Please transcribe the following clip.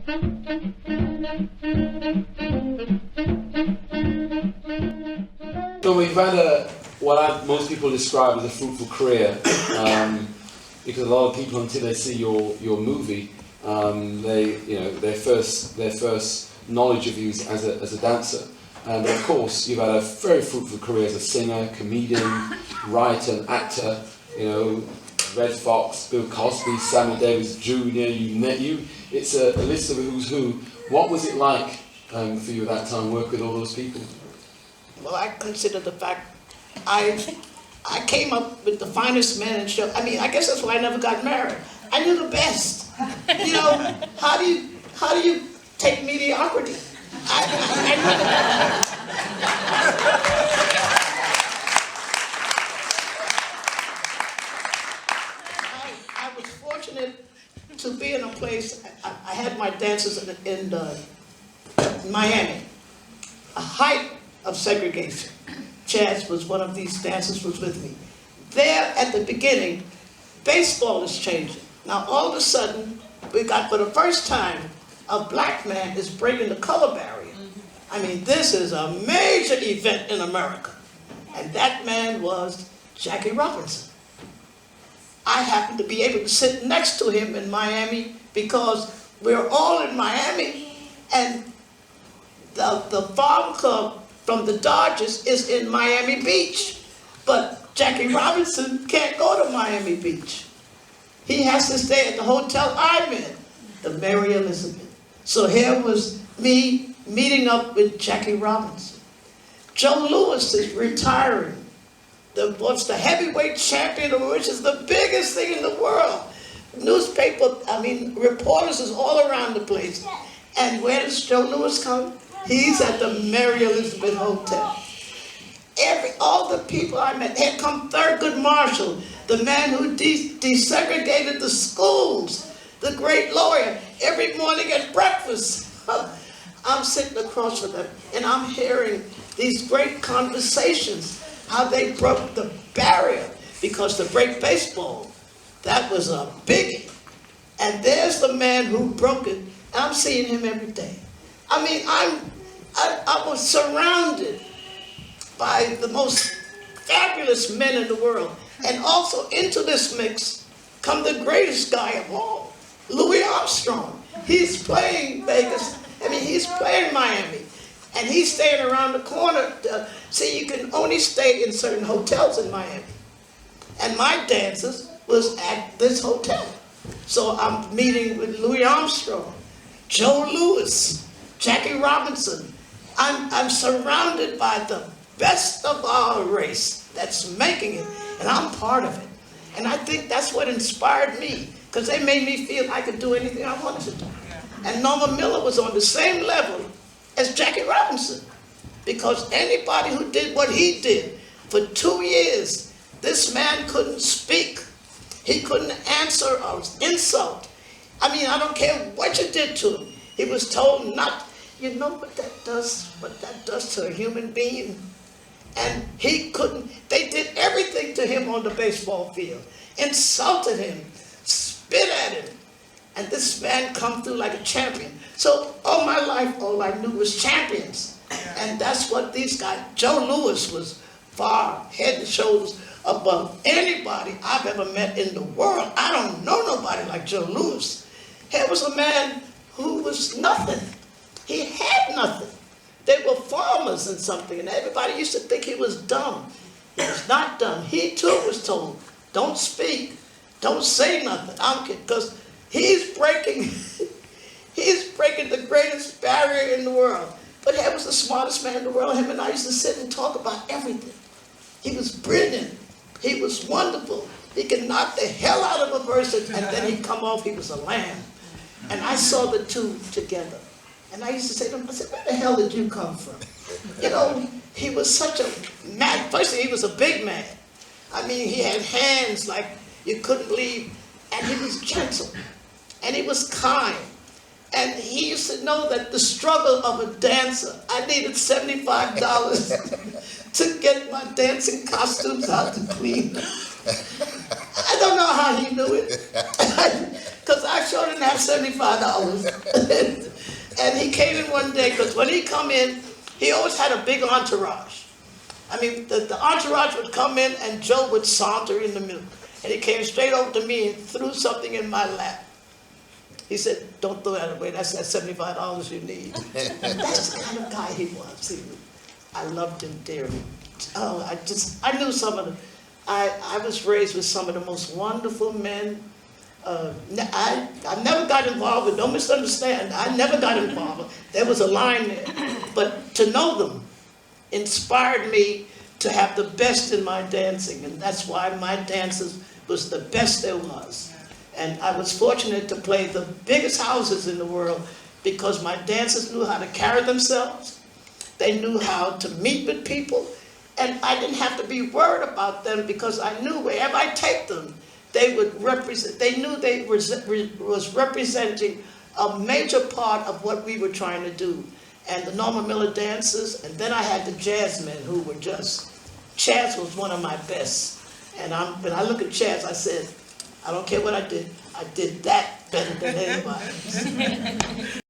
So we've had most people describe as a fruitful career, because a lot of people, until they see your movie, their first knowledge of you is as a dancer. And of course, you've had a very fruitful career as a singer, comedian, writer, and actor. Red Fox, Bill Cosby, Sammy Davis Jr. It's a list of who's who. What was it like for you at that time, work with all those people? Well, I consider the fact I came up with the finest men in show. I mean, I guess that's why I never got married. I knew the best. How do you take mediocrity? I was fortunate to be in a place. I had my dances in Miami, a height of segregation. Chazz was one of these dancers, was with me. There at the beginning, baseball is changing. Now all of a sudden, we got for the first time, a black man is breaking the color barrier. I mean, this is a major event in America. And that man was Jackie Robinson. I happened to be able to sit next to him in Miami because we're all in Miami, and the farm club from the Dodgers is in Miami Beach. But Jackie Robinson can't go to Miami Beach. He has to stay at the hotel I'm in, the Mary Elizabeth. So here was me meeting up with Jackie Robinson. Joe Louis is retiring. Was the heavyweight champion, which is the biggest thing in the world. Reporters is all around the place. And where does Joe Louis come? He's at the Mary Elizabeth Hotel. All the people I met, here come Thurgood Marshall, the man who desegregated the schools, the great lawyer, every morning at breakfast. I'm sitting across from them, and I'm hearing these great conversations, how they broke the barrier, because to break baseball, that was a biggie. And there's the man who broke it, and I'm seeing him every day. I mean, I was surrounded by the most fabulous men in the world. And also into this mix come the greatest guy of all, Louis Armstrong. He's playing Vegas, he's playing Miami. And he's staying around the corner. See, you can only stay in certain hotels in Miami. And my dancers was at this hotel. So I'm meeting with Louis Armstrong, Joe Louis, Jackie Robinson. I'm surrounded by the best of our race that's making it, and I'm part of it. And I think that's what inspired me, because they made me feel I could do anything I wanted to do. And Norma Miller was on the same level as Jackie Robinson, because anybody who did what he did for 2 years, this man couldn't speak. He couldn't answer an insult. I mean, I don't care what you did to him. He was told not. You know what that does to a human being? And he couldn't. They did everything to him on the baseball field, insulted him, spit at him. And this man come through like a champion. So all my life, all I knew was champions. And that's what these guys, Joe Louis was far head and shoulders above anybody I've ever met in the world. I don't know nobody like Joe Louis. Here was a man who was nothing. He had nothing. They were farmers and something, and everybody used to think he was dumb. He was not dumb. He too was told, don't speak, don't say nothing. Because he's breaking the greatest barrier in the world. But he was the smartest man in the world. Him and I used to sit and talk about everything. He was brilliant. He was wonderful. He could knock the hell out of a person, and then he'd come off, he was a lamb. And I saw the two together. And I used to say to him, I said, where the hell did you come from? He was such a man. Firstly, he was a big man. I mean, he had hands like you couldn't believe. And he was gentle. And he was kind. And he used to know that the struggle of a dancer, I needed $75 to get my dancing costumes out to clean. I don't know how he knew it. Because because I sure didn't have $75. And he came in one day, because when he come in, he always had a big entourage. I mean, the entourage would come in and Joe would saunter in the middle. And he came straight over to me and threw something in my lap. He said, "Don't throw that away, that's that $75 you need." That's the kind of guy he was. I loved him dearly. Oh, I knew some of them. I was raised with some of the most wonderful men. I never got involved with, don't misunderstand, I never got involved. There was a line there. But to know them inspired me to have the best in my dancing, and that's why my dances was the best there was. And I was fortunate to play the biggest houses in the world because my dancers knew how to carry themselves. They knew how to meet with people, and I didn't have to be worried about them because I knew wherever I take them, they would represent, they knew they was representing a major part of what we were trying to do. And the Norma Miller dancers, and then I had the jazz men who were just, Chazz was one of my best. And when I look at Chazz, I said, I don't care what I did that better than anybody.